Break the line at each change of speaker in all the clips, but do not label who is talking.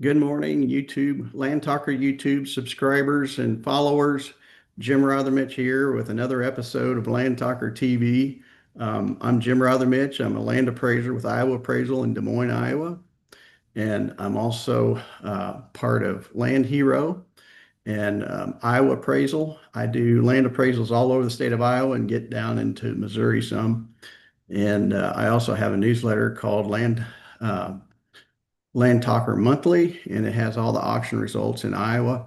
Good morning, YouTube, Land Talker YouTube subscribers and followers. Jim Rothermich here with another episode of Land Talker TV. I'm Jim Rothermich. I'm a land appraiser with Iowa Appraisal in Des Moines, Iowa. And I'm also part of Land Hero and Iowa Appraisal. I do land appraisals all over the state of Iowa and get down into Missouri some. And I also have a newsletter called uh, Land Talker Monthly, and it has all the auction results in Iowa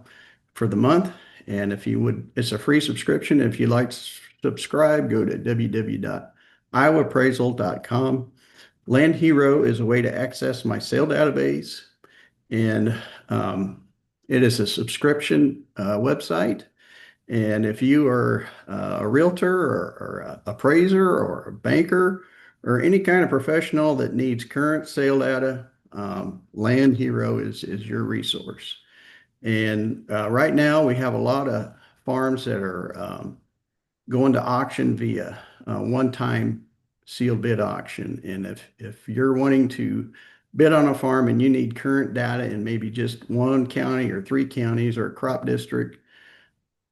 for the month. And if you would, it's a free subscription. If you'd like to subscribe, go to www.iowaappraisal.com. Land Hero is a way to access my sale database, and it is a subscription website. And if you are a realtor or a appraiser or a banker or any kind of professional that needs current sale data, Land Hero is your resource. And right now we have a lot of farms that are going to auction via one-time sealed bid auction. And if you're wanting to bid on a farm and you need current data in maybe just one county or three counties or a crop district,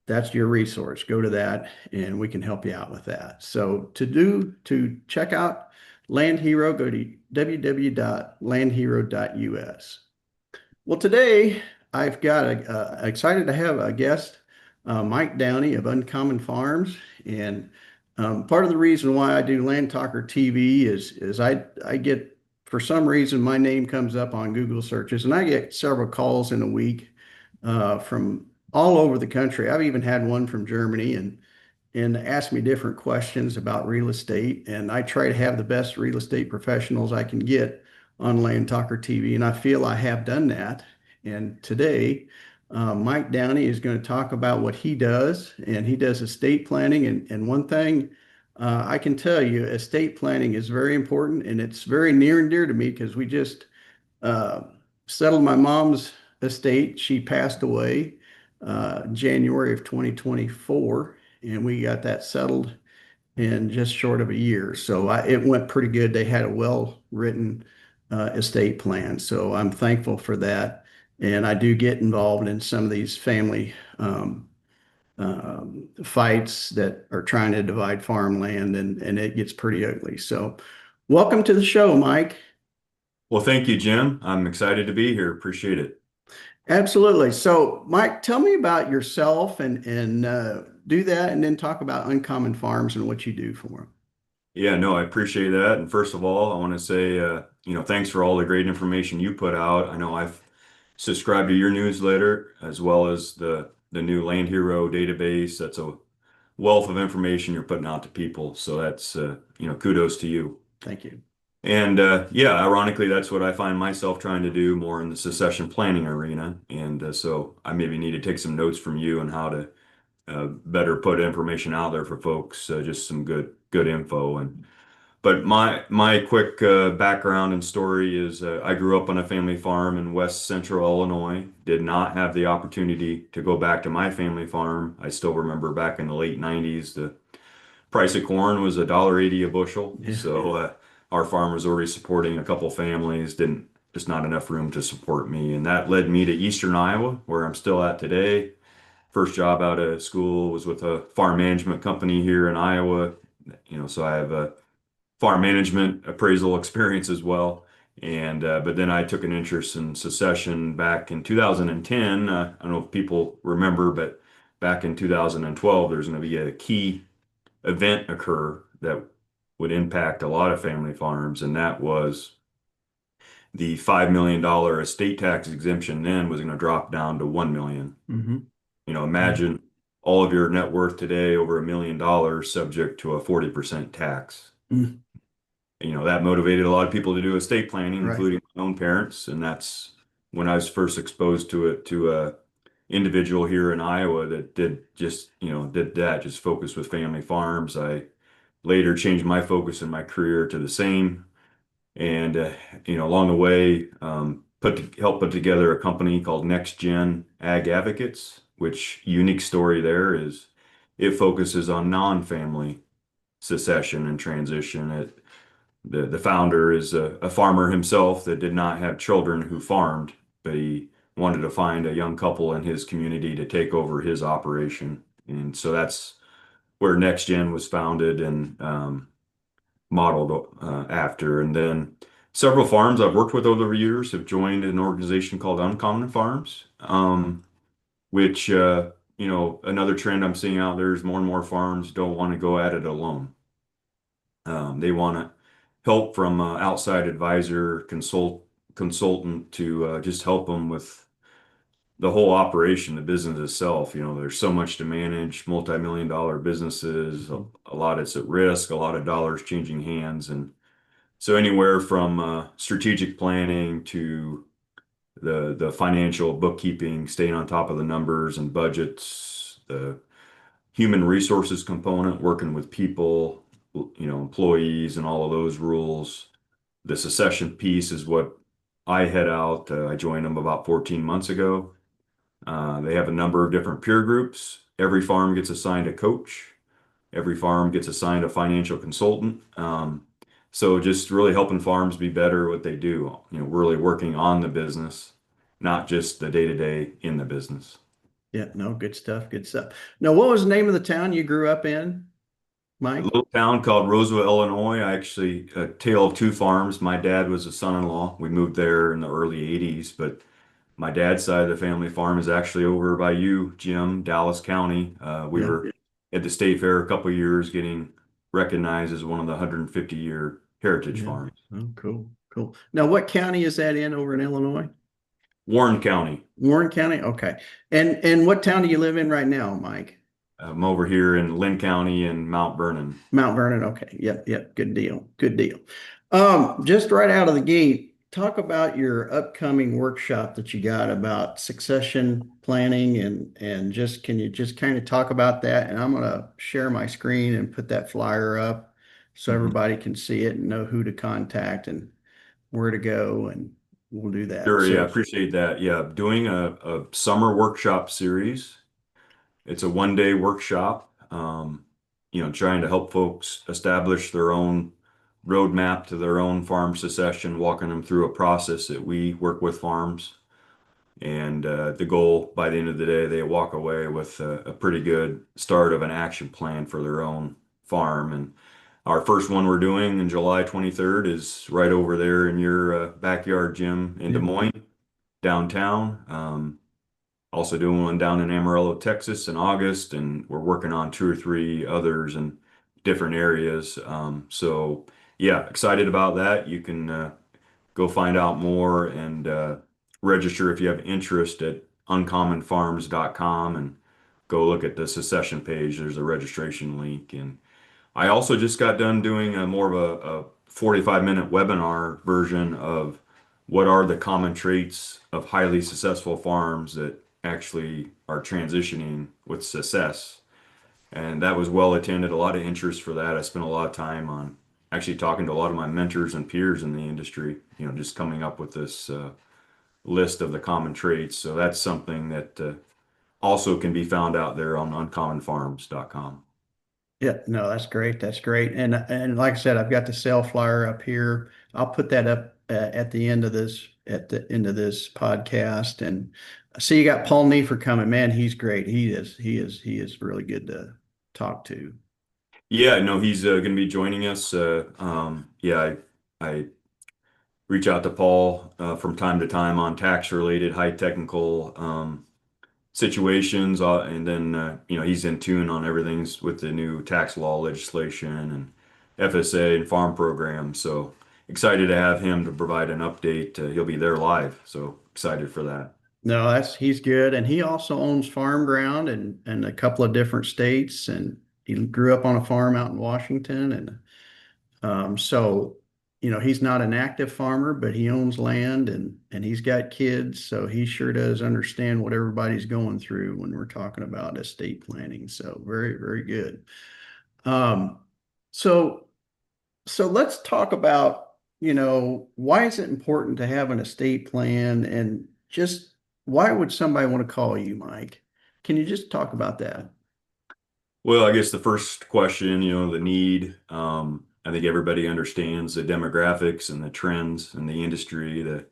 that's your resource. Go to that and we can help you out with that. So to check out Land Hero, go to www.landhero.us. Well, today I've got excited to have a guest, Mike Downey of Uncommon Farms, and part of the reason why I do Land Talker TV is I get, for some reason my name comes up on Google searches, and I get several calls in a week from all over the country. I've even had one from Germany and ask me different questions about real estate. And I try to have the best real estate professionals I can get on Land Talker TV. And I feel I have done that. And today, Mike Downey is going to talk about what he does. And he does estate planning. And one thing I can tell you, estate planning is very important. And it's very near and dear to me because we just uh, settled my mom's estate. She passed away January of 2024, and we got that settled in just short of a year. So it went pretty good. They had a well-written estate plan. So I'm thankful for that. And I do get involved in some of these family fights that are trying to divide farmland, and it gets pretty ugly. So welcome to the show, Mike.
Well, thank you, Jim. I'm excited to be here. Appreciate it.
Absolutely. So, Mike, tell me about yourself and do that, and then talk about Uncommon Farms and what you do for them.
Yeah, no, I appreciate that. And first of all, I want to say, thanks for all the great information you put out. I know I've subscribed to your newsletter as well as the new Land Hero database. That's a wealth of information you're putting out to people. So that's, kudos to you.
Thank you.
And yeah, ironically, that's what I find myself trying to do more in the succession planning arena. And so I maybe need to take some notes from you on how to better put information out there for folks, just some good info. And but my quick background and story is I grew up on a family farm in West Central Illinois. Did not have the opportunity to go back to my family farm. I still remember back in the late 90s, the price of corn was $1.80 a bushel.
Yeah.
So our farm was already supporting a couple families, didn't just not enough room to support me. And that led me to Eastern Iowa, where I'm still at today. First job out of school was with a farm management company here in Iowa. So I have a farm management appraisal experience as well. And but then I took an interest in succession back in 2010. I don't know if people remember, but back in 2012, there's going to be a key event occur that would impact a lot of family farms, and that was the $5 million estate tax exemption then was going to drop down to 1 million.
Mm-hmm.
Imagine all of your net worth today over $1 million subject to a 40% tax.
Mm.
That motivated a lot of people to do estate planning,
Right.
including my own parents. And that's when I was first exposed to it to a individual here in Iowa that did that, just focused with family farms. I later changed my focus in my career to the same. And, along the way, helped put together a company called Next Gen Ag Advocates, which unique story there is it focuses on non-family succession and transition. The founder is a farmer himself that did not have children who farmed, but he wanted to find a young couple in his community to take over his operation. And so that's where Next Gen was founded and modeled after. And then several farms I've worked with over the years have joined an organization called Uncommon Farms, which, another trend I'm seeing out there is more and more farms don't want to go at it alone. They want to help from outside advisor, consultant to just help them with the whole operation, the business itself. There's so much to manage, multi-million dollar businesses, a lot is at risk, a lot of dollars changing hands. And so anywhere from strategic planning to the financial bookkeeping, staying on top of the numbers and budgets, the human resources component, working with people, employees and all of those rules. The succession piece is what I head out. I joined them about 14 months ago. They have a number of different peer groups. Every farm gets assigned a coach. Every farm gets assigned a financial consultant. So just really helping farms be better at what they do, really working on the business, not just the day-to-day in the business.
Yeah, no, good stuff, good stuff. Now, what was the name of the town you grew up in,
A
Mike?
little town called Roseville, Illinois. I actually, a tale of two farms. My dad was a son-in-law. We moved there in the early 80s, but my dad's side of the family farm is actually over by you, Jim, Dallas County. We
Yeah.
were at the state fair a couple of years getting recognized as one of the 150-year heritage
Yeah.
farms.
Oh, cool, cool. Now, what county is that in over in Illinois?
Warren County.
Warren County? Okay. And what town do you live in right now, Mike?
I'm over here in Lynn County and Mount Vernon.
Mount Vernon. Okay. Yep, yep. Good deal. Good deal. Just right out of the gate, talk about your upcoming workshop that you got about succession planning and just can you just kind of talk about that? And I'm gonna share my screen and put that flyer up so
Mhm.
everybody can see it and know who to contact and where to go, and we'll do that.
Sure, yeah,
So
appreciate that. Yeah, doing a summer workshop series. It's a 1 day workshop, trying to help folks establish their own roadmap to their own farm succession, walking them through a process that we work with farms. And the goal by the end of the day, they walk away with a pretty good start of an action plan for their own farm. And our first one we're doing in July 23rd is right over there in your backyard, Jim, in Des
yeah,
Moines, downtown. Also doing one down in Amarillo, Texas in August, and we're working on two or three others in different areas. So yeah, excited about that. You can go find out more and register if you have interest at uncommonfarms.com and go look at the succession page. There's a registration link. And I also just got done doing a more of a 45-minute webinar version of what are the common traits of highly successful farms that actually are transitioning with success. And that was well attended, a lot of interest for that. I spent a lot of time on actually talking to a lot of my mentors and peers in the industry, just coming up with this list of the common traits. So that's something that also can be found out there on uncommonfarms.com.
yeah, no, that's great. That's great. And like I said, I've got the sale flyer up here. I'll put that up at the end of this podcast. And I see you got Paul Neefer coming. Man, he's great. He is really good to talk to.
Yeah, no, he's going to be joining us. Yeah, I reach out to Paul from time to time on tax related high technical situations, and then he's in tune on everything's with the new tax law legislation and FSA and farm programs. So excited to have him to provide an update. He'll be there live, so excited for that.
No, he's good. And he also owns farm ground and a couple of different states. And he grew up on a farm out in Washington. And so, he's not an active farmer, but he owns land and he's got kids. So he sure does understand what everybody's going through when we're talking about estate planning. So very, very good. Um, so so let's talk about, why is it important to have an estate plan and just why would somebody want to call you, Mike? Can you just talk about that?
Well, I guess the first question, the need. I think everybody understands the demographics and the trends in the industry, the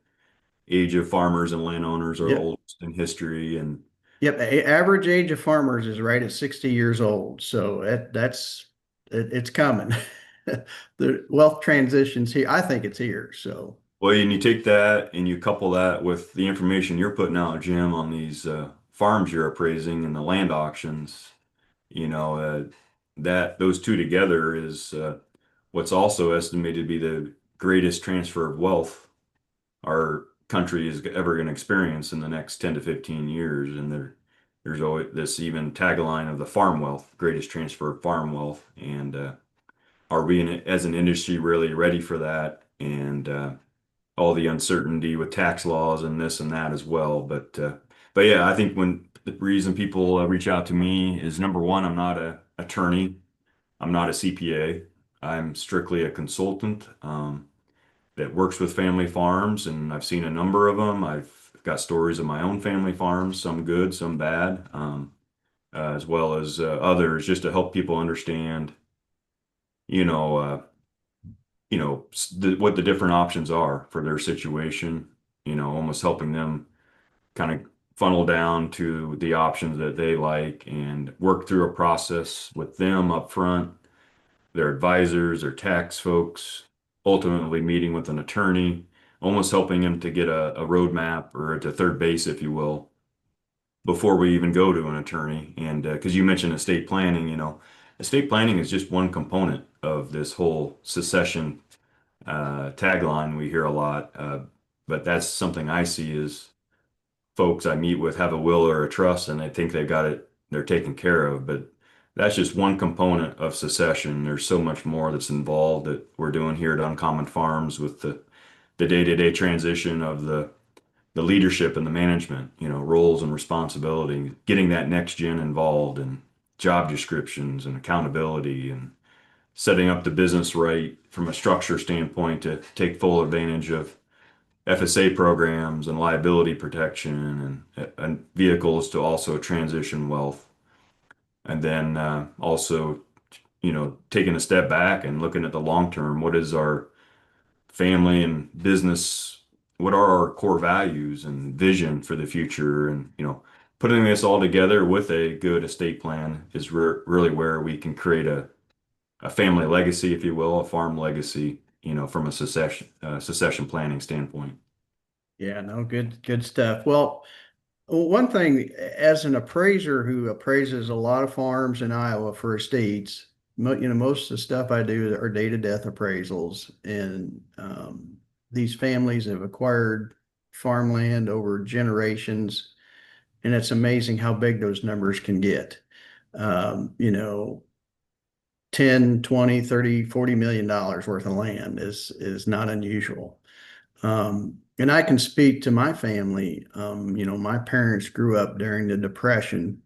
age of farmers and landowners are
Yep.
oldest in history. And
Yep. Average age of farmers is right at 60 years old. So it's coming. The wealth transition's here. I think it's here. So
well, and you take that and you couple that with the information you're putting out, Jim, on these farms you're appraising and the land auctions, you know, that those two together is what's also estimated to be the greatest transfer of wealth our country is ever going to experience in the next 10 to 15 years. And there's always this even tagline of the farm wealth, greatest transfer of farm wealth. And are we as an industry really ready for that? And all the uncertainty with tax laws and this and that as well. But yeah, I think when the reason people reach out to me is number one, I'm not a attorney, I'm not a CPA, I'm strictly a consultant that works with family farms, and I've seen a number of them. I've got stories of my own family farms, some good, some bad, as well as others, just to help people understand, you know, uh, what the different options are for their situation. Almost helping them kind of funnel down to the options that they like and work through a process with them up front, their advisors, their tax folks, ultimately meeting with an attorney, almost helping them to get a roadmap or to third base, if you will, before we even go to an attorney. And because you mentioned estate planning, estate planning is just one component of this whole secession tagline we hear a lot. But that's something I see is folks I meet with have a will or a trust and they think they've got it, they're taken care of. But that's just one component of secession. There's so much more that's involved that we're doing here at Uncommon Farms with the day-to-day transition of the leadership and the management, roles and responsibility, getting that next gen involved and job descriptions and accountability and setting up the business right from a structure standpoint to take full advantage of FSA programs and liability protection and vehicles to also transition wealth. And then also, taking a step back and looking at the long term, what is our family and business, what are our core values and vision for the future? And, putting this all together with a good estate plan is really where we can create a family legacy, if you will, a farm legacy, from a succession planning standpoint.
yeah, no, good stuff. Well, one thing, as an appraiser who appraises a lot of farms in Iowa for estates, most of the stuff I do are date of death appraisals, and these families have acquired farmland over generations, and it's amazing how big those numbers can get. You know, 10, 20, 30, $40 million worth of land is not unusual. And I can speak to my family. My parents grew up during the Depression,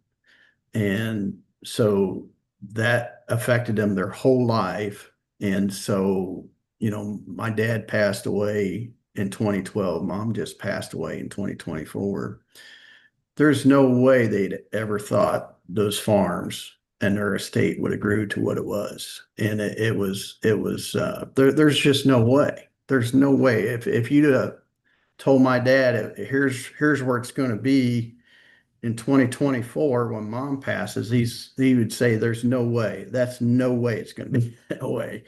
and so that affected them their whole life. And so, my dad passed away in 2012. Mom just passed away in 2024. There's no way they'd ever thought those farms and their estate would have grew to what it was. And there's just no way. There's no way. If you'd told my dad, here's where it's going to be in 2024 when mom passes, he would say, there's no way. That's no way it's going to be that way.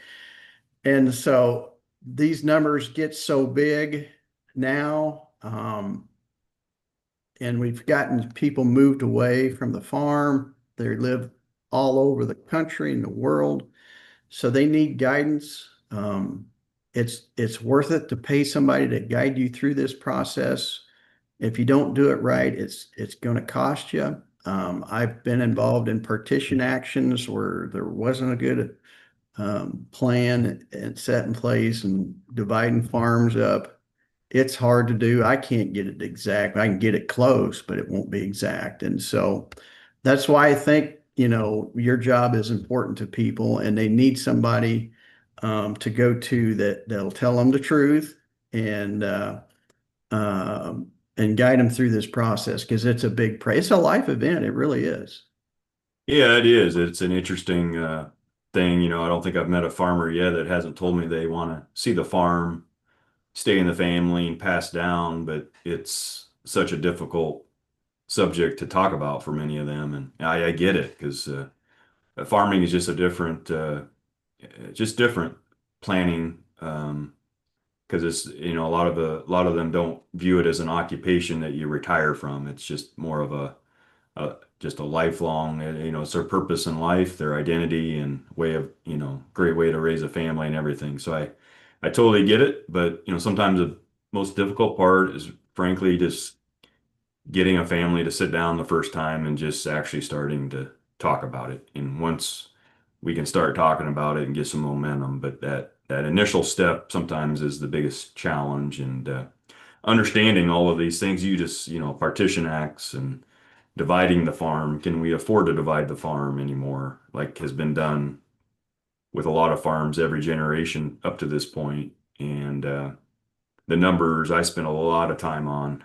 And so these numbers get so big now, and we've gotten people moved away from the farm. They live all over the country and the world, so they need guidance. It's worth it to pay somebody to guide you through this process. If you don't do it right, it's going to cost you. I've been involved in partition actions where there wasn't a good plan and set in place and dividing farms up. It's hard to do. I can't get it exact. I can get it close, but it won't be exact. And so that's why I think, your job is important to people and they need somebody to go to that'll tell them the truth and guide them through this process because it's a life event. It really is.
Yeah, it is. It's an interesting thing. I don't think I've met a farmer yet that hasn't told me they want to see the farm stay in the family and pass down, but it's such a difficult subject to talk about for many of them. And I get it because farming is just a different, just different planning. Because it's, a lot of them don't view it as an occupation that you retire from. It's just more of just a lifelong, it's their purpose in life, their identity and way of, great way to raise a family and everything. So I totally get it, but sometimes the most difficult part is frankly just getting a family to sit down the first time and just actually starting to talk about it. And once we can start talking about it and get some momentum, but that initial step sometimes is the biggest challenge. And understanding all of these things, you just, partition acts and dividing the farm. Can we afford to divide the farm anymore? Like has been done with a lot of farms every generation up to this point. And the numbers I spent a lot of time on,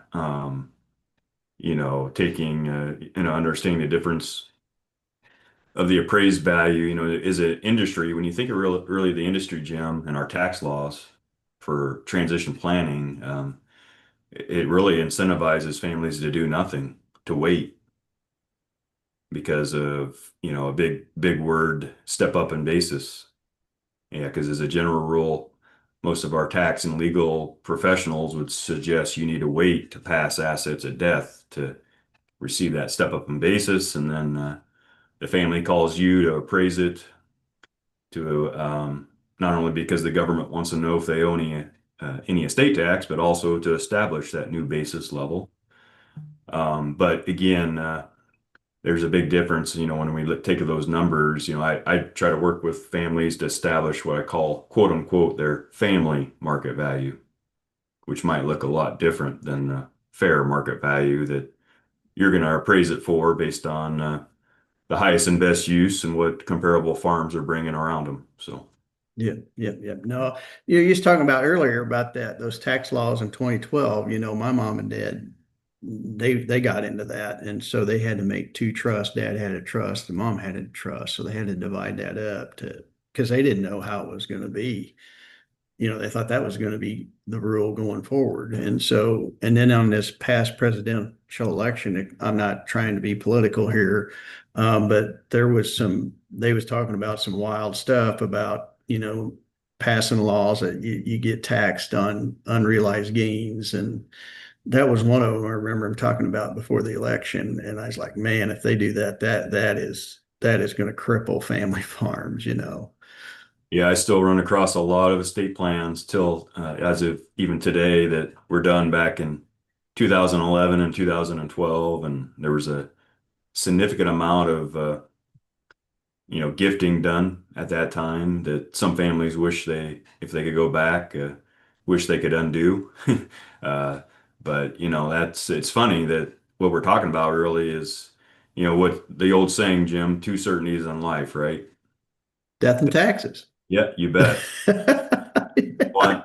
taking, understanding the difference of the appraised value, is it industry? When you think of really the industry, Jim, and our tax laws for transition planning, it really incentivizes families to do nothing, to wait because of, a big word, step up in basis. Yeah, because as a general rule, most of our tax and legal professionals would suggest you need to wait to pass assets at death to receive that step up in basis, and then the family calls you to appraise it to not only because the government wants to know if they owe any estate tax, but also to establish that new basis level. But again, there's a big difference, when we take those numbers, I try to work with families to establish what I call quote unquote their family market value, which might look a lot different than the fair market value that you're going to appraise it for based on the highest and best use and what comparable farms are bringing around them. So,
Yeah, yeah, yeah. No, you was talking about earlier about those tax laws in 2012. My mom and dad, they got into that, and so they had to make two trusts. Dad had a trust, and mom had a trust, so they had to divide that up to because they didn't know how it was going to be. They thought that was going to be the rule going forward. And so, and then on this past presidential election, I'm not trying to be political here, but they was talking about some wild stuff about, passing laws that you get taxed on unrealized gains. And that was one of them I remember him talking about before the election. And I was like, man, if they do that, that is going to cripple family farms.
yeah, I still run across a lot of estate plans till as of even today that were done back in 2011 and 2012, and there was a significant amount of gifting done at that time that some families wish if they could go back, wish they could undo. Uh, but it's funny that what we're talking about really is, what the old saying, Jim, two certainties in life, right?
Death and taxes.
Yeah, you bet. One,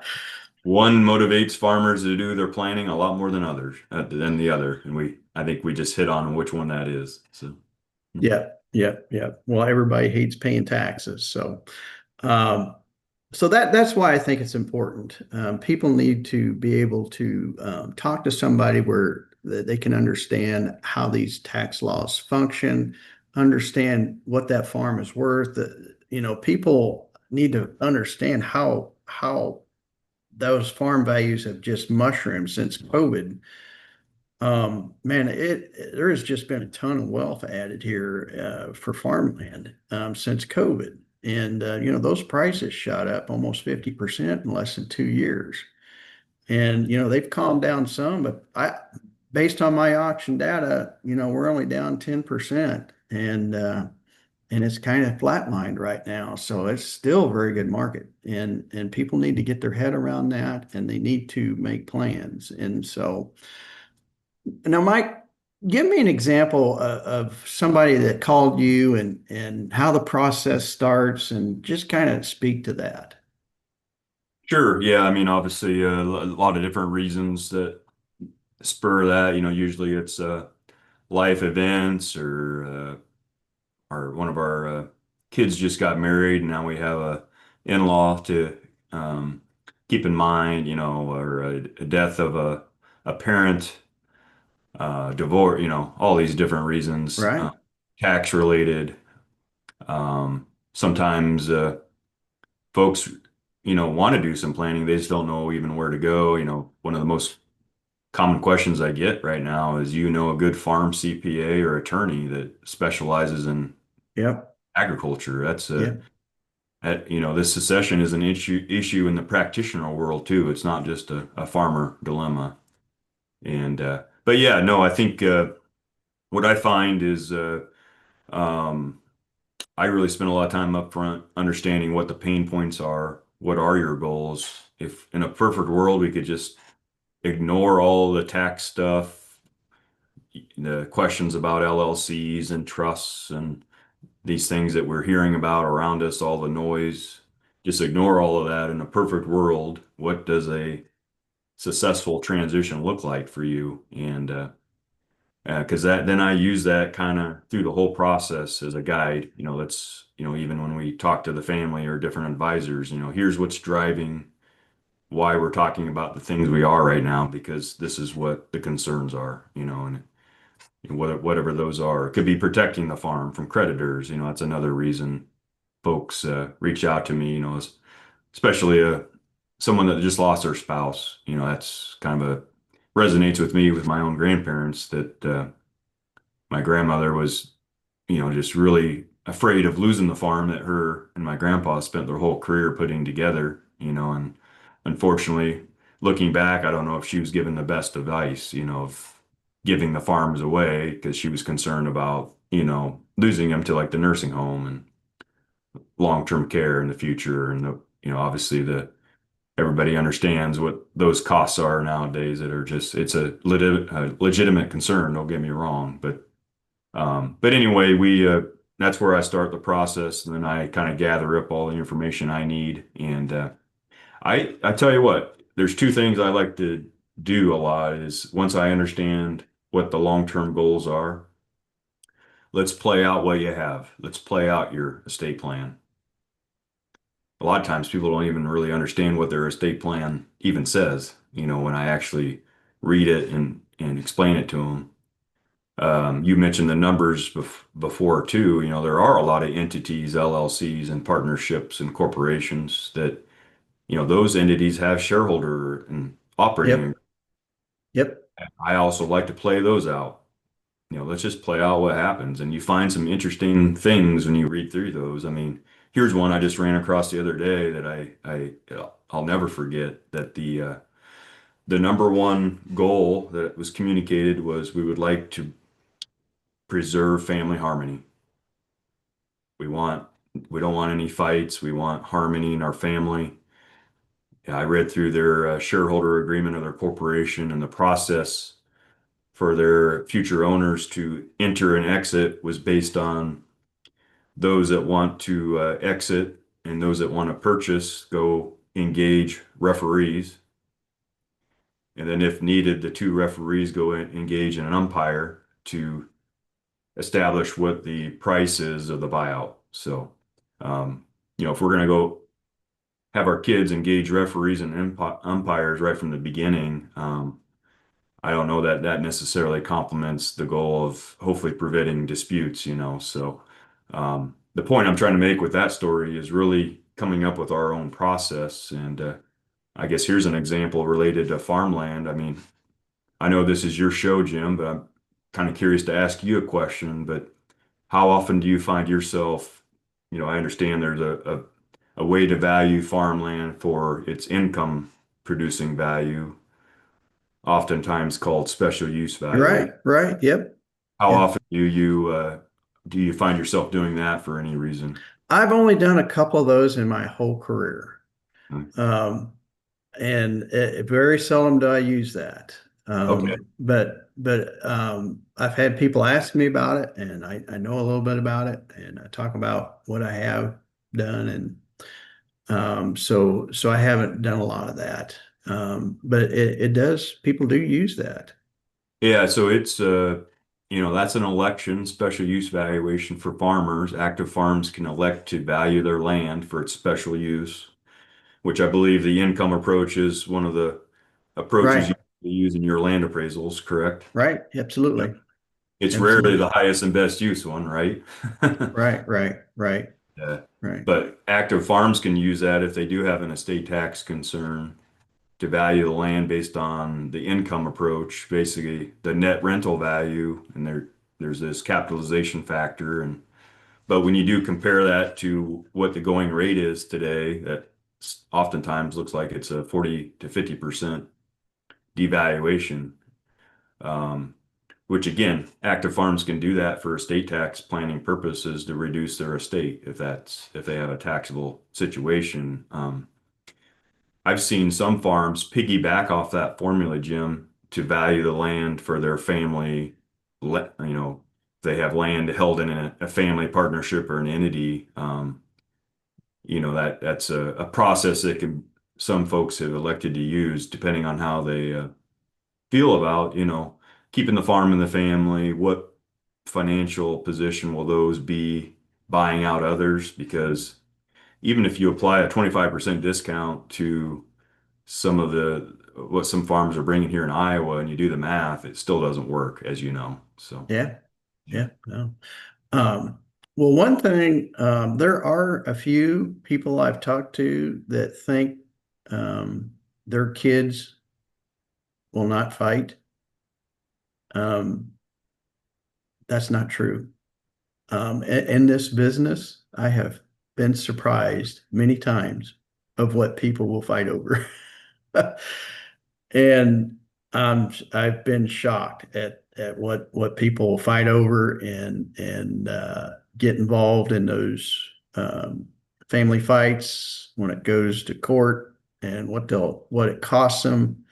one motivates farmers to do their planning a lot more than others, than the other. And I think we just hit on which one that is. So.
Yeah, yeah, yeah. Well, everybody hates paying taxes, um, so that's why I think it's important. People need to be able to talk to somebody where they can understand how these tax laws function, understand what that farm is worth. People need to understand how those farm values have just mushroomed since COVID. Man, there has just been a ton of wealth added here for farmland since COVID. And those prices shot up almost 50% in less than 2 years. And they've calmed down some, but based on my auction data, we're only down 10%. And it's kind of flatlined right now. So it's still a very good market. And people need to get their head around that, and they need to make plans. And so now, Mike, give me an example of somebody that called you and how the process starts, and just kind of speak to that.
Sure. Yeah. I mean, obviously, a lot of different reasons that spur that. Usually it's life events or one of our kids just got married, and now we have a in-law um, keep in mind, or a death of a parent, divorce, all these different reasons,
Right.
tax related. Sometimes folks, want to do some planning. They just don't know even where to go. One of the most common questions I get right now is, a good farm CPA or attorney that specializes in
Yep.
agriculture.
Yep.
This secession is an issue in the practitioner world too. It's not just a farmer dilemma. But yeah, no, I think what I find is um, I really spend a lot of time up front understanding what the pain points are. What are your goals? If in a perfect world we could just ignore all the tax stuff, the questions about LLCs and trusts and these things that we're hearing about around us, all the noise, just ignore all of that. In a perfect world, what does a successful transition look like for you? And because then I use that kind of through the whole process as a guide. That's, even when we talk to the family or different advisors, here's what's driving why we're talking about the things we are right now, because this is what the concerns are, and whatever those are. It could be protecting the farm from creditors. That's another reason folks reach out to me, especially someone that just lost their spouse. That's kind of resonates with me with my own grandparents that my grandmother was, just really afraid of losing the farm that her and my grandpa spent their whole career putting together, and unfortunately, looking back, I don't know if she was given the best advice, of giving the farms away because she was concerned about, losing them to like the nursing home and long-term care in the future. And obviously everybody understands what those costs are nowadays that are just, it's a legitimate concern, don't get me wrong. But anyway, that's where I start the process, and then I kind of gather up all the information I need. And I tell you what, there's two things I like to do a lot is once I understand what the long-term goals are, let's play out what you have. Let's play out your estate plan. A lot of times people don't even really understand what their estate plan even says, when I actually read it and explain it to them. You mentioned the numbers before too. There are a lot of entities, LLCs, and partnerships and corporations that, those entities have shareholder and operating.
Yep. Yep.
I also like to play those out. Let's just play out what happens. And you find some interesting things when you read through those. I mean, here's one I just ran across the other day that I'll never forget, that the number one goal that was communicated was we would like to preserve family harmony. We want, we don't want any fights. We want harmony in our family. Yeah, I read through their shareholder agreement of their corporation, and the process for their future owners to enter and exit was based on those that want to exit and those that want to purchase go engage referees. And then if needed, the two referees go engage an umpire to establish what the price is of the buyout. So, if we're going to go have our kids engage referees and umpires right from the beginning, I don't know that that necessarily complements the goal of hopefully preventing disputes, So, the point I'm trying to make with that story is really coming up with our own process. And I guess here's an example related to farmland. I mean, I know this is your show, Jim, but I'm kind of curious to ask you a question. But how often do you find yourself, I understand there's a way to value farmland for its income producing value, oftentimes called special use valuation.
Right. Right. Yep.
How
Yep.
often do you find yourself doing that for any reason?
I've only done a couple of those in my whole career.
Hmm.
Um, and very seldom do I use that.
Okay.
But I've had people ask me about it, and I know a little bit about it, and I talk about what I have done, and so I haven't done a lot of that. But it does, people do use that.
Yeah, so it's that's an election special use valuation for farmers. Active farms can elect to value their land for its special use. which I believe the income approach is one of the approaches
Right.
you use in your land appraisals, correct?
Right.
Yeah.
Absolutely.
It's rarely
Absolutely.
the highest and best use one, right?
Right. Right. Right.
Yeah.
Right.
But active farms can use that if they do have an estate tax concern to value the land based on the income approach, basically the net rental value, and there's this capitalization factor. And but when you do compare that to what the going rate is today, that oftentimes looks like it's a 40 to 50% devaluation. Um, which again, active farms can do that for estate tax planning purposes to reduce their estate if they have a taxable situation. I've seen some farms piggyback off that formula, Jim, to value the land for their family. They have land held in a family partnership or an entity. That's a process that some folks have elected to use depending on how they feel about, keeping the farm in the family. What financial position will those be buying out others? Because even if you apply a 25% discount to some of the what some farms are bringing here in Iowa and you do the math, it still doesn't work, as you know. So,
Yeah.
yeah.
Yeah. No. Um, well, one thing, there are a few people I've talked to that think their kids will not fight. Um, that's not true. In this business, I have been surprised many times of what people will fight over. And I've been shocked at what people fight over and get involved in those family fights when it goes to court and what it costs them.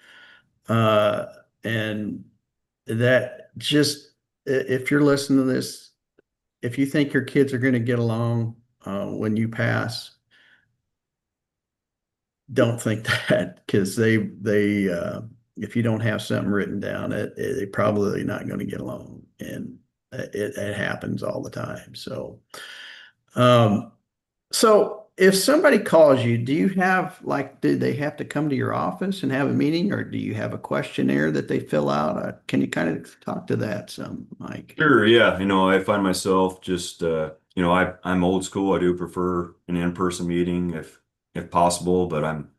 Uh, and that just if you're listening to this, if you think your kids are going to get along when you pass, don't think that because they if you don't have something written down, they're probably not going to get along, and it happens all the time. Um, so if somebody calls you, do you have like, do they have to come to your office and have a meeting, or do you have a questionnaire that they fill out? Can you kind of talk to that some, Mike?
Sure, yeah. I find myself just I'm old school. I do prefer an in-person meeting if possible, but I'm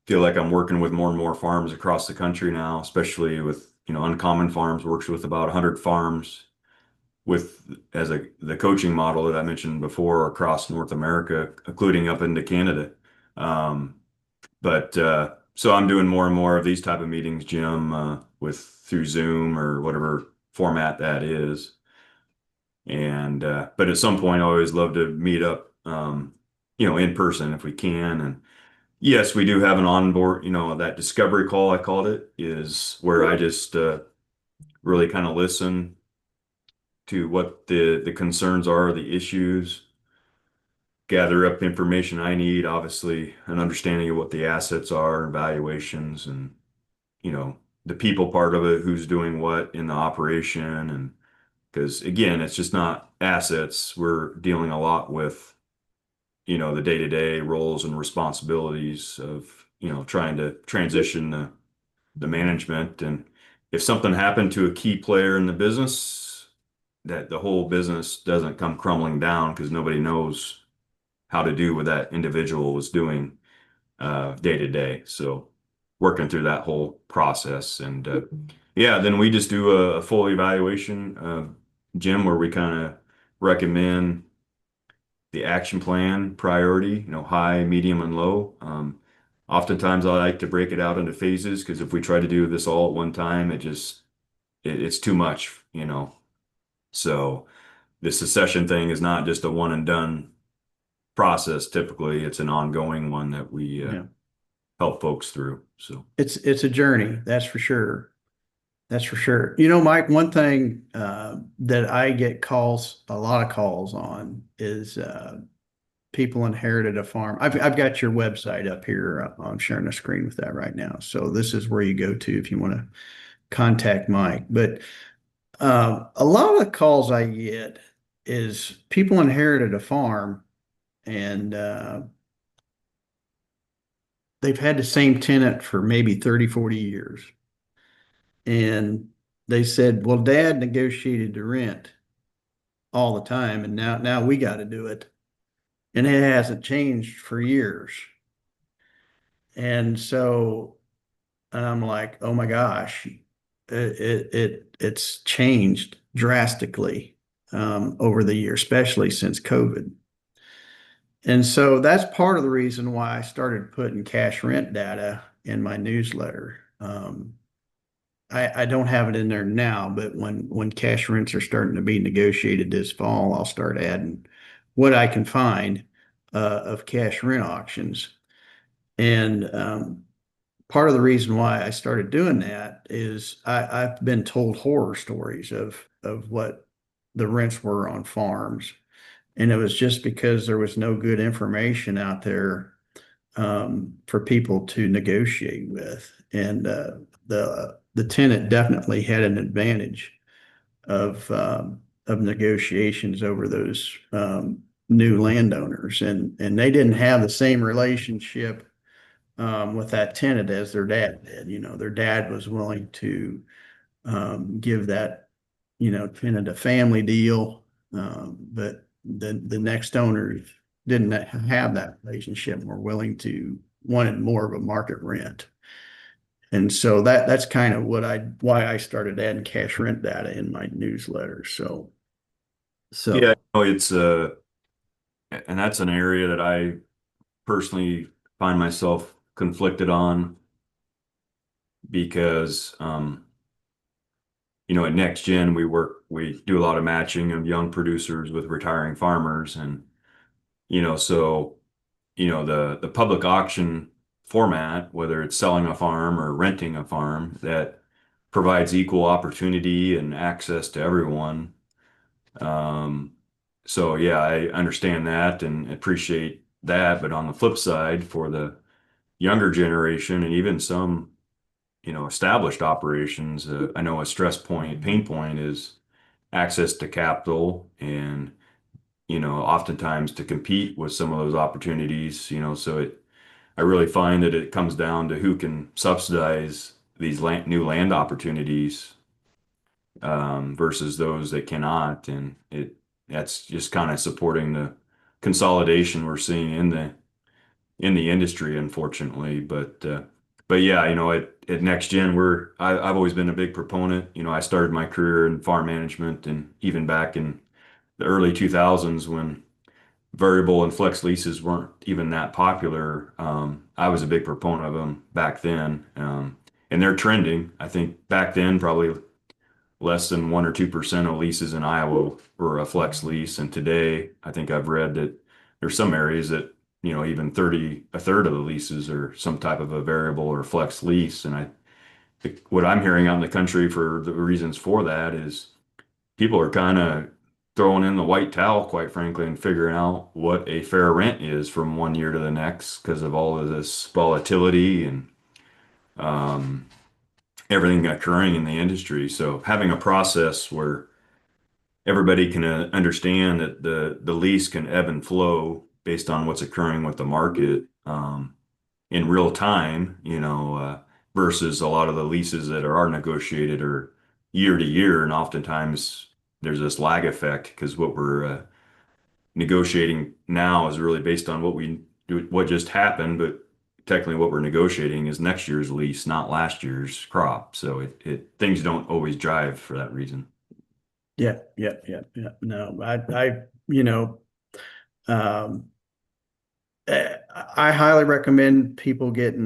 feel like I'm working with more and more farms across the country now, especially with, Uncommon Farms works with about 100 farms with as the coaching model that I mentioned before across North America, including up into Canada. Um, but so I'm doing more and more of these type of meetings, Jim, with through Zoom or whatever format that is. And but at some point, I always love to meet up, in person if we can. And yes, we do have an onboard, that discovery call I called it is where I just really kind of listen to what the concerns are, the issues, gather up the information I need, obviously, an understanding of what the assets are and valuations and, the people part of it, who's doing what in the operation. And because again, it's just not assets. We're dealing a lot with, the day-to-day roles and responsibilities of, trying to transition the management. And if something happened to a key player in the business, that the whole business doesn't come crumbling down because nobody knows how to do what that individual was doing day to day. So working through that whole process. And yeah, then we just do a full evaluation, Jim, where we kind of recommend the action plan priority, high, medium, and low. Oftentimes I like to break it out into phases because if we try to do this all at one time, it's too much. So the succession thing is not just a one and done process. Typically, it's an ongoing one that we
Yeah,
help folks through. So
it's a journey, that's for sure. That's for sure. You know, Mike, one thing that I get a lot of calls on is people inherited a farm. I've got your website up here. I'm sharing the screen with that right now. So this is where you go to if you want to contact Mike. But a lot of the calls I get is people inherited a farm and they've had the same tenant for maybe 30, 40 years. And they said, well, Dad negotiated the rent all the time, and now we got to do it. And it hasn't changed for years. And so I'm like, oh my gosh, it's changed drastically over the year, especially since COVID. And so that's part of the reason why I started putting cash rent data in my newsletter. I don't have it in there now, but when cash rents are starting to be negotiated this fall, I'll start adding what I can find of cash rent auctions. And part of the reason why I started doing that is I've been told horror stories of what the rents were on farms. And it was just because there was no good information out there for people to negotiate with. And the tenant definitely had an advantage of negotiations over those new landowners, and they didn't have the same relationship with that tenant as their dad did. You know, their dad was willing to give that, you know, tenant a family deal, but the next owners didn't have that relationship and were willing to wanted more of a market rent. And so that's kind of why I started adding cash rent data in my newsletter.
Yeah,
So
it's and that's an area that I personally find myself conflicted on because at Next Gen we do a lot of matching of young producers with retiring farmers, and so the public auction format, whether it's selling a farm or renting a farm, that provides equal opportunity and access to everyone. Um, so yeah, I understand that and appreciate that, but on the flip side, for the younger generation and even some established operations, I know a pain point is access to capital, and oftentimes to compete with some of those opportunities. I really find that it comes down to who can subsidize these new land opportunities versus those that cannot, and that's just kind of supporting the consolidation we're seeing in the industry, unfortunately. But yeah, at Next Gen, I've always been a big proponent. I started my career in farm management, and even back in the early 2000s when variable and flex leases weren't even that popular, I was a big proponent of them back then. And they're trending. I think back then, probably less than 1 or 2% of leases in Iowa were a flex lease. And today, I think I've read that there's some areas that, even a third of the leases are some type of a variable or flex lease. And what I'm hearing out in the country for the reasons for that is people are kind of throwing in the white towel, quite frankly, and figuring out what a fair rent is from one year to the next because of all of this volatility and um, everything occurring in the industry. So having a process where everybody can understand that the lease can ebb and flow based on what's occurring with the market in real time, versus a lot of the leases that are negotiated are year to year, and oftentimes there's this lag effect because what we're negotiating now is really based on what just happened, but technically what we're negotiating is next year's lease, not last year's crop. So it things don't always drive for that reason.
yeah. No, you know, um, I highly recommend people get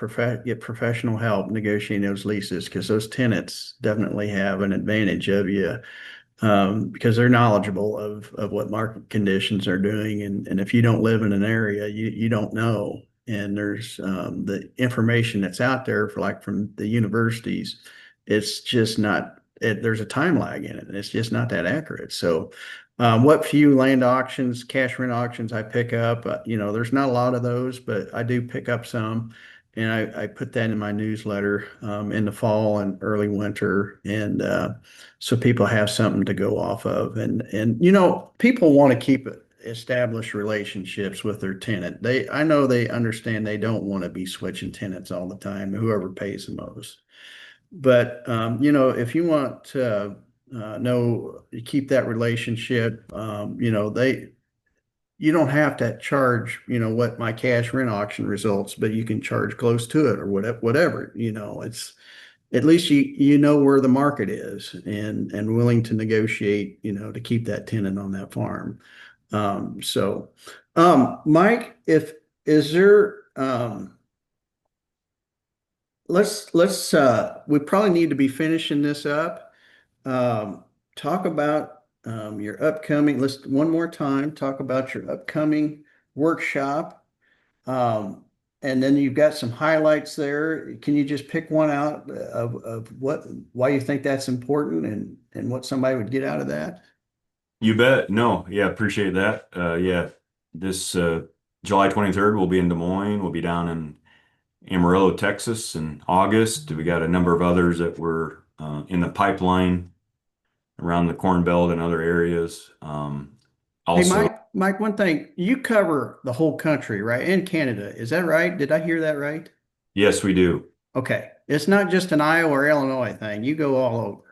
professional help negotiating those leases because those tenants definitely have an advantage of you because they're knowledgeable of what market conditions are doing. And if you don't live in an area, you don't know. And there's the information that's out there from the universities, it's just not, there's a time lag in it, and it's just not that accurate. So, what few land auctions, cash rent auctions I pick up, there's not a lot of those, but I do pick up some. And I put that in my newsletter in the fall and early winter. And so people have something to go off of, and people want to keep it establish relationships with their tenant. I know they understand they don't want to be switching tenants all the time, whoever pays the most. But if you want to know keep that relationship, you don't have to charge, what my cash rent auction results, but you can charge close to it or whatever. It's at least you know where the market is and willing to negotiate, to keep that tenant on that farm. So, Mike, if is there we probably need to be finishing this up. Talk about your upcoming, let's one more time, talk about your upcoming workshop. Um, and then you've got some highlights there. Can you just pick one out of why you think that's important and what somebody would get out of that?
You bet. No, yeah, appreciate that. Yeah, this July 23rd we'll be in Des Moines. We'll be down in Amarillo, Texas in August. We got a number of others that were in the pipeline around the Corn Belt and other areas.
Hey,
Also,
Mike, one thing, you cover the whole country, right? And Canada. Is that right? Did I hear that right?
yes, we do.
Okay. It's not just an Iowa or Illinois thing. You go all over.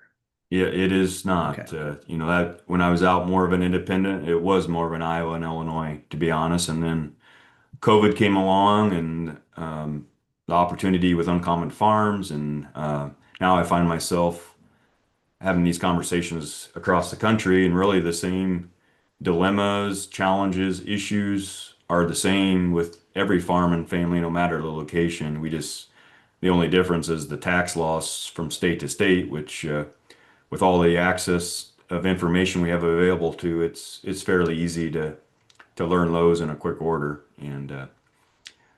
Yeah, it is
Okay.
not. That when I was out more of an independent, it was more of an Iowa and Illinois, to be honest. And then COVID came along and the opportunity with Uncommon Farms. And now I find myself having these conversations across the country, and really the same dilemmas, challenges, issues are the same with every farm and family, no matter the location. The only difference is the tax laws from state to state, which with all the access of information we have available to, it's fairly easy to learn those in a quick order. And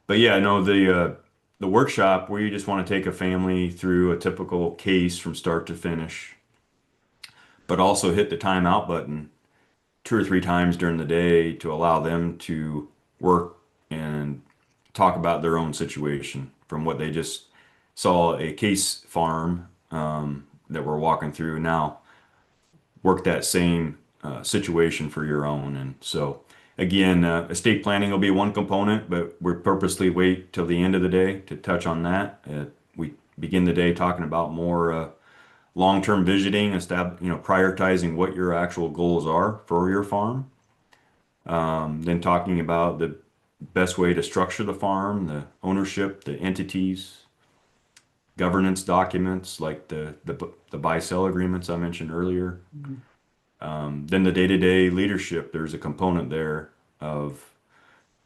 but yeah, no, the workshop where you just want to take a family through a typical case from start to finish, but also hit the timeout button two or three times during the day to allow them to work and talk about their own situation from what they just saw a case farm that we're walking through now. Work that same situation for your own. And so, again, estate planning will be one component, but we purposely wait till the end of the day to touch on that. We begin the day talking about more long-term visioning, prioritizing what your actual goals are for your farm. Then talking about the best way to structure the farm, the ownership, the entities, governance documents like the buy-sell agreements I mentioned earlier.
Mhm.
Then the day-to-day leadership, there's a component there of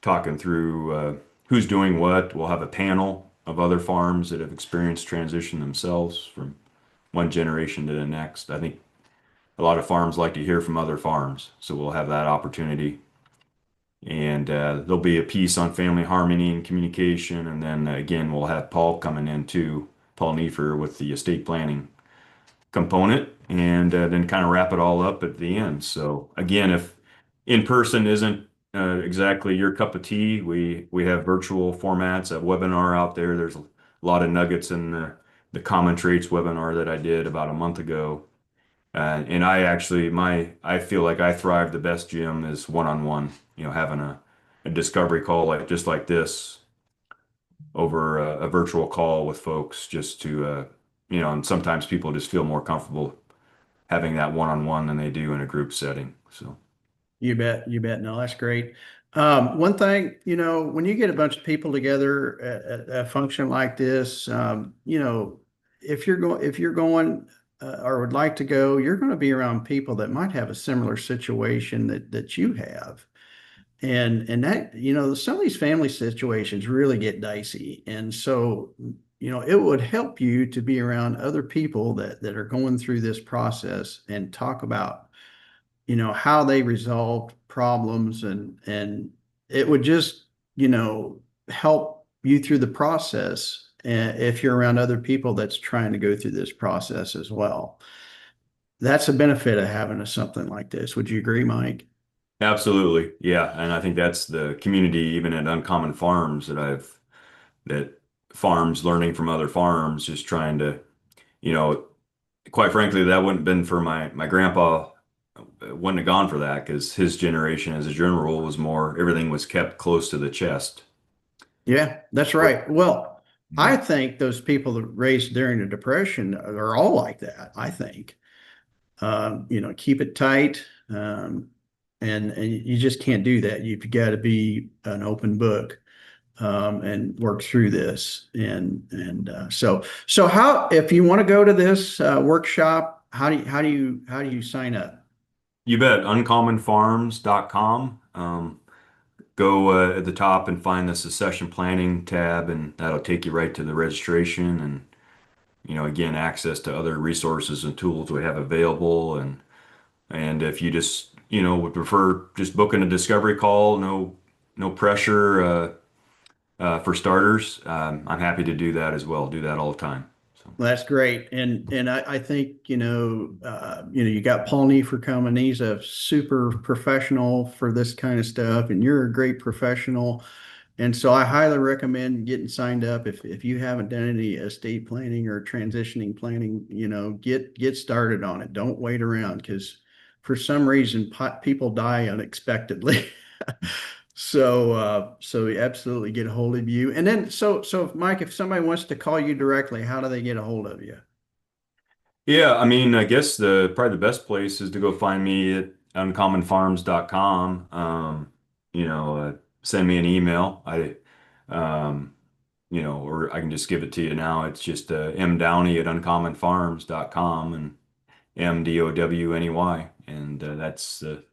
talking through who's doing what. We'll have a panel of other farms that have experienced transition themselves from one generation to the next. I think a lot of farms like to hear from other farms, so we'll have that opportunity. And there'll be a piece on family harmony and communication, and then again we'll have Paul coming in too, Paul Neefer with the estate planning component, and then kind of wrap it all up at the end. So again, if in person isn't exactly your cup of tea, we have virtual formats, a webinar out there. There's a lot of nuggets in the common traits webinar that I did about a month ago. And I feel like I thrive the best, Jim, is one-on-one, having a discovery call just like this over a virtual call with folks just to, and sometimes people just feel more comfortable having that one-on-one than they do in a group setting. So,
You bet. You bet. No, that's great. One thing, when you get a bunch of people together at a function like this, if you're going or would like to go, you're going to be around people that might have a similar situation that you have. And that, some of these family situations really get dicey. And so, it would help you to be around other people that are going through this process and talk about how they resolved problems and it would just help you through the process if you're around other people that's trying to go through this process as well. That's a benefit of having something like this. Would you agree, Mike?
absolutely. Yeah. And I think that's the community, even at Uncommon Farms, that farms learning from other farms, just trying to, you know, quite frankly, that wouldn't have been for my grandpa wouldn't have gone for that because his generation, as a general rule, was more everything was kept close to the chest.
Yeah, that's
What?
right. Well, I
Mhm.
think those people that raised during the Depression are all like that. I think, keep it tight, and you just can't do that. You've got to be an open book, and work through this. And so how if you want to go to this workshop, how do you sign up?
You bet. Uncommonfarms.com. Go at the top and find the succession planning tab, and that'll take you right to the registration and, again, access to other resources and tools we have available. And if you just, would prefer just booking a discovery call, no pressure for starters, I'm happy to do that as well. Do that all the time. So,
Well, that's great. And I think, you got Paul Neefer coming. He's a super professional for this kind of stuff, and you're a great professional. And so I highly recommend getting signed up if you haven't done any estate planning or transitioning planning, get started on it. Don't wait around because for some reason people die unexpectedly. So absolutely get a hold of you. And then so Mike, if somebody wants to call you directly, how do they get a hold of you?
yeah, I mean, I guess the probably the best place is to go find me at uncommonfarms.com. Send me an email. Um, or I can just give it to you now. It's just mdowney at uncommonfarms.com and MDOWNEY. And that's the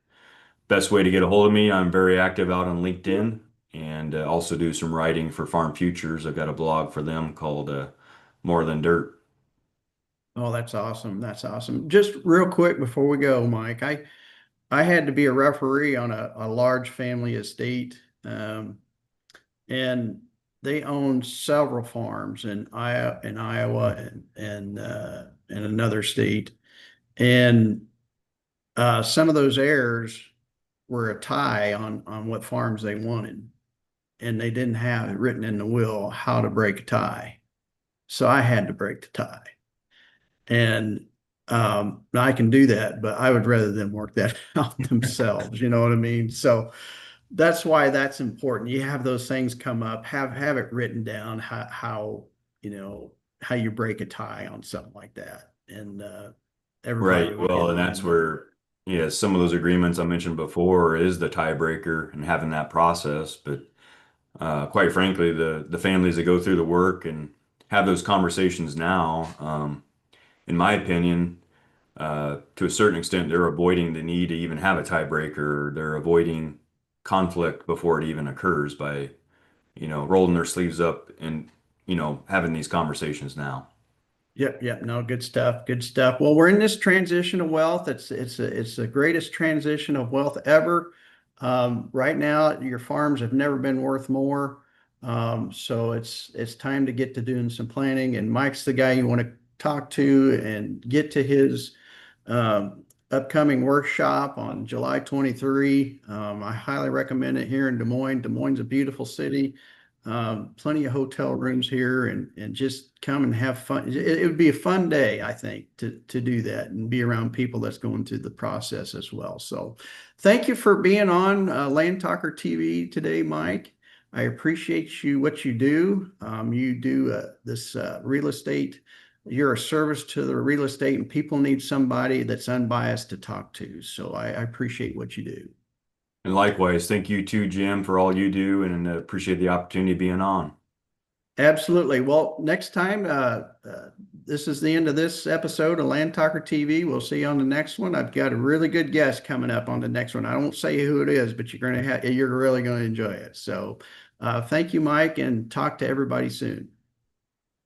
best way to get a hold of me. I'm very active out on LinkedIn and also do some writing for Farm Futures. I've got a blog for them called More Than Dirt.
Oh, that's awesome. That's awesome. Just real quick before we go, Mike, I had to be a referee on a large family estate. And they own several farms in Iowa and another state. And some of those heirs were a tie on what farms they wanted, and they didn't have it written in the will how to break a tie. So I had to break the tie, and I can do that, but I would rather them work that out themselves. You know what I mean? So that's why that's important. You have those things come up, have it written down you know how you break a tie on something like that, and everybody
Right.
would get
Well, and
along
that's
better.
where, yeah, some of those agreements I mentioned before is the tiebreaker and having that process. But quite frankly, the families that go through the work and have those conversations now, in my opinion, to a certain extent, they're avoiding the need to even have a tiebreaker. They're avoiding conflict before it even occurs by, rolling their sleeves up and, having these conversations now.
Yep, yep. No, good stuff. Good stuff. Well, we're in this transition of wealth. It's the greatest transition of wealth ever. Right now, your farms have never been worth more. So it's time to get to doing some planning. And Mike's the guy you want to talk to and get to his upcoming workshop on July 23. I highly recommend it here in Des Moines. Des Moines is a beautiful city. Plenty of hotel rooms here, and just come and have fun. It would be a fun day, I think, to do that and be around people that's going through the process as well. So thank you for being on Land Talker TV today, Mike. I appreciate what you do. You do this real estate. You're a service to the real estate, and people need somebody that's unbiased to talk to. So I appreciate what you do.
And likewise, thank you too, Jim, for all you do and appreciate the opportunity of being on.
Absolutely. Well, next time, this is the end of this episode of Land Talker TV. We'll see you on the next one. I've got a really good guest coming up on the next one. I won't say who it is, but you're really going to enjoy it. So, thank you, Mike, and talk to everybody soon.